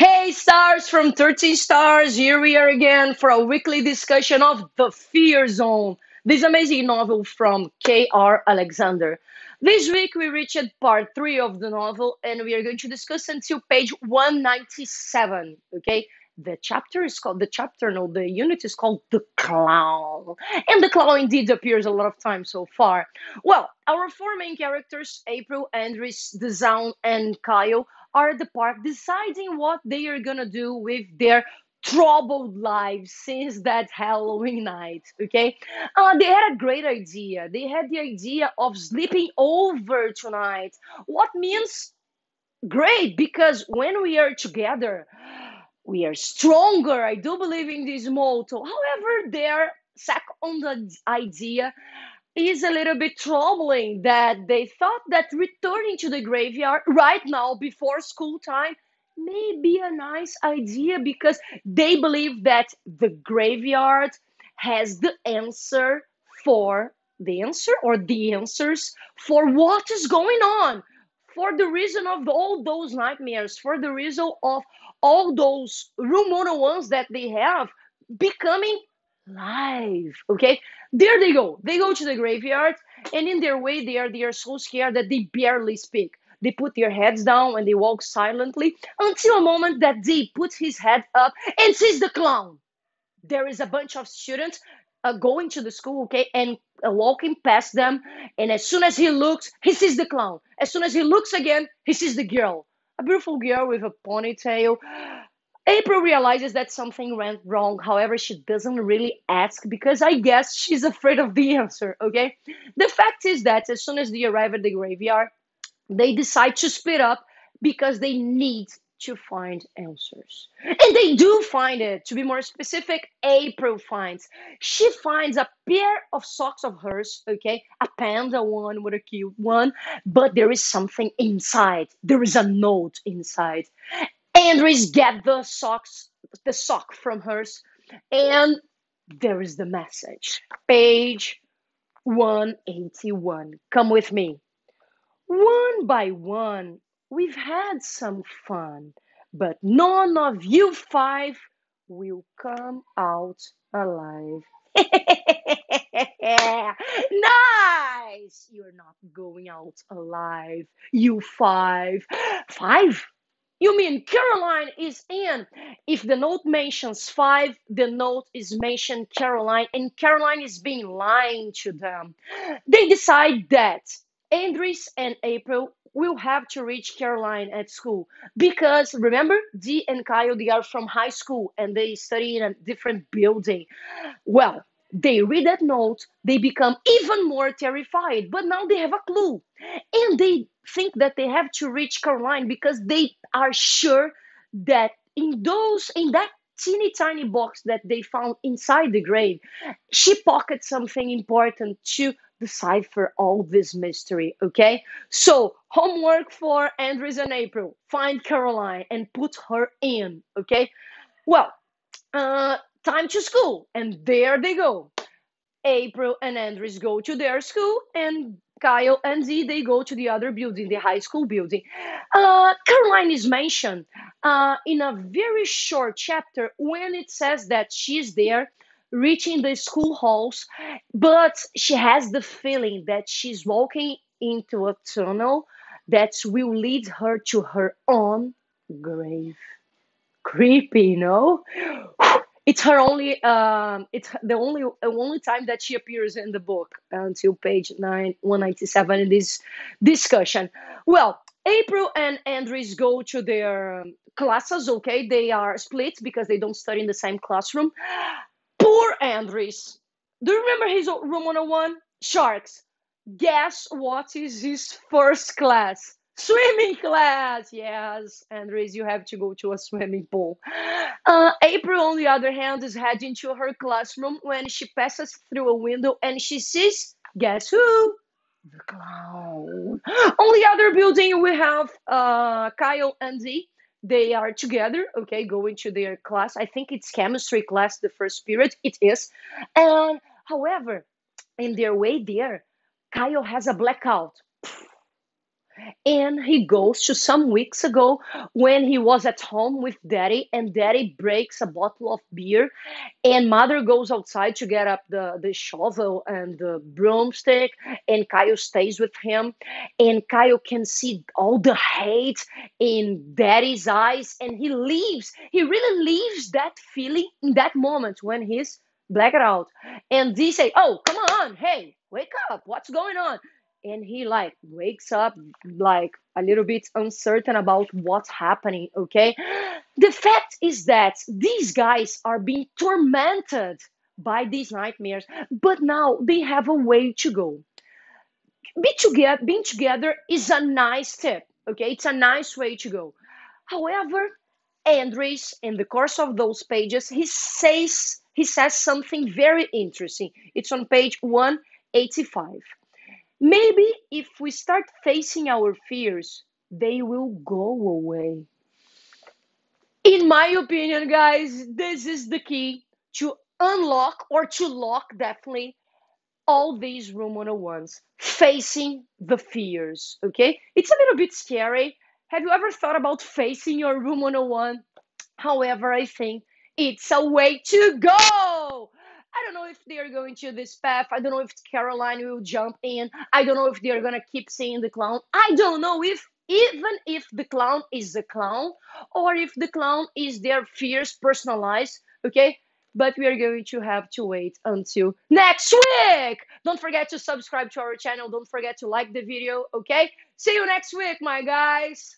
Hey, stars from 13 Stars, here we are again for a weekly discussion of The Fear Zone, this amazing novel from K.R. Alexander. This week we reached part 3 of the novel and we are going to discuss until page 197, okay? The unit is called The Clown. And the clown indeed appears a lot of times so far. Well, our four main characters, April, Andres, Dezaun, and Kyle, are at the park deciding what they are gonna do with their troubled lives since that Halloween night. Okay, they had a great idea. They had the idea of sleeping over tonight. What means great because when we are together, we are stronger. I do believe in this motto. However, their second idea is a little bit troubling that they thought that returning to the graveyard right now before school time may be a nice idea because they believe that the graveyard has the answers for what is going on, for the reason of all those nightmares, for the reason of all those Rumona ones that they have becoming live. Okay, there they go. They go to the graveyard, and in their way, they are so scared that they barely speak. They put their heads down and they walk silently until a moment that they put his head up and sees the clown. There is a bunch of students going to the school, okay, and walking past them. And as soon as he looks, he sees the clown. As soon as he looks again, he sees the girl, a beautiful girl with a ponytail. April realizes that something went wrong. However, she doesn't really ask because I guess she's afraid of the answer. Okay. The fact is that as soon as they arrive at the graveyard, they decide to split up because they need to find answers. And they do find it. To be more specific, April finds. She finds a pair of socks of hers, okay? A panda one with a cute one, but there is something inside. There is a note inside. Andres get the sock from hers, and there is the message. Page 181. Come with me. One by one, we've had some fun, but none of you five will come out alive. Nice! You're not going out alive, you five. Five? You mean Caroline is in? If the note mentions five, the note is mentioned Caroline, and Caroline is being lying to them. They decide that Andres and April will have to reach Caroline at school because remember, Dee and Kyle they are from high school and they study in a different building. Well, they read that note, they become even more terrified, but now they have a clue. And they think that they have to reach Caroline because they are sure that in that teeny tiny box that they found inside the grave, she pocketed something important to decipher all this mystery. Okay, so homework for Andres and April: find Caroline and put her in. Okay, well, time to school, and there they go. April and Andres go to their school, and Kyle and Z they go to the other building, the high school building. Caroline is mentioned in a very short chapter when it says that she's there reaching the school halls, but she has the feeling that she's walking into a tunnel that will lead her to her own grave. Creepy, no? It's her it's the only time that she appears in the book until page 197 in this discussion. Well, April and Andres go to their classes, okay? They are split because they don't study in the same classroom. Poor Andres. Do you remember his room 101? Sharks. Guess what is his first class? Swimming class. Yes, Andres, you have to go to a swimming pool. April, on the other hand, is heading to her classroom when she passes through a window and she sees, guess who? The clown. On the other building, we have Kyle and Z. They are together, okay, going to their class. I think it's chemistry class, the first period. It is. And however, in their way there, Kyle has a blackout. And he goes to some weeks ago when he was at home with daddy, and daddy breaks a bottle of beer, and mother goes outside to get up the shovel and the broomstick, and Kyle stays with him. And Kyle can see all the hate in daddy's eyes, and he leaves. He really leaves that feeling in that moment when he's blacked out. And they say, "Oh, come on, hey, wake up, what's going on?" And he like wakes up like a little bit uncertain about what's happening, okay? The fact is that these guys are being tormented by these nightmares, but now they have a way to go. Being together is a nice tip, okay? It's a nice way to go. However, Andres, in the course of those pages, he says something very interesting. It's on page 185. Maybe if we start facing our fears, they will go away. In my opinion, guys, this is the key to unlock or to lock definitely all these room 101s, facing the fears. Okay, it's a little bit scary. Have you ever thought about facing your room 101? However, I think it's a way to go. I don't know if they're going to this path. I don't know if Caroline will jump in. I don't know if they're going to keep seeing the clown. I don't know if even if the clown is the clown or if the clown is their fears personalized. Okay? But we are going to have to wait until next week. Don't forget to subscribe to our channel. Don't forget to like the video. Okay? See you next week, my guys.